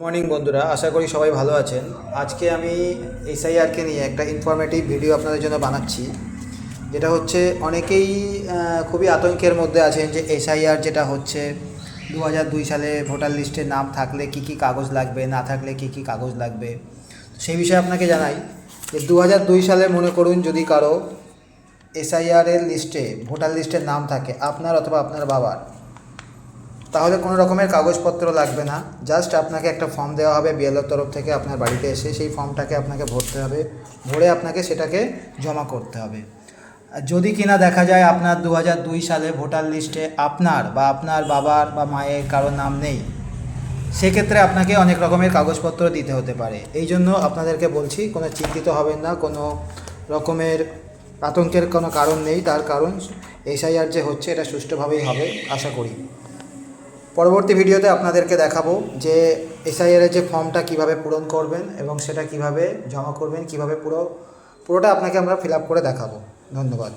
Morning বন্ধুরা, আশা করি সবাই ভালো আছেন। আজকে আমি এসআইআরকে নিয়ে একটা ইনফরমেটিভ ভিডিও আপনাদের জন্য বানাচ্ছি, যেটা হচ্ছে অনেকেই খুবই আতঙ্কের মধ্যে আছেন যে এসআইআর যেটা হচ্ছে 2002 সালে ভোটার লিস্টে নাম থাকলে কি কি কাগজ লাগবে, না থাকলে কি কি কাগজ লাগবে। সেই বিষয়ে আপনাকে জানাই যে 2002 সালে মনে করুন যদি কারো এসআইআরের লিস্টে ভোটার লিস্টের নাম থাকে আপনার অথবা আপনার বাবার, তাহলে কোনো রকমের কাগজপত্র লাগবে না। জাস্ট আপনাকে একটা ফর্ম দেওয়া হবে বিএলওর তরফ থেকে আপনার বাড়িতে এসে, সেই ফর্মটাকে আপনাকে ভরতে হবে, ভরে আপনাকে সেটাকে জমা করতে হবে। আর যদি কিনা দেখা যায় আপনার 2002 সালে ভোটার লিস্টে আপনার বা আপনার বাবার বা মায়ের কারো নাম নেই, সেক্ষেত্রে আপনাকে অনেক রকমের কাগজপত্র দিতে হতে পারে। এই জন্য আপনাদেরকে বলছি, কোনো চিন্তিত হবেন না, কোনো রকমের আতঙ্কের কোনো কারণ নেই। তার কারণ এসআইআর যে হচ্ছে এটা সুষ্ঠুভাবেই হবে আশা করি। পরবর্তী ভিডিওতে আপনাদেরকে দেখাবো যে এসআইআরের যে ফর্মটা কিভাবে পূরণ করবেন এবং সেটা কিভাবে জমা করবেন, কিভাবে পুরোটা আপনাকে আমরা ফিল আপ করে দেখাবো। ধন্যবাদ।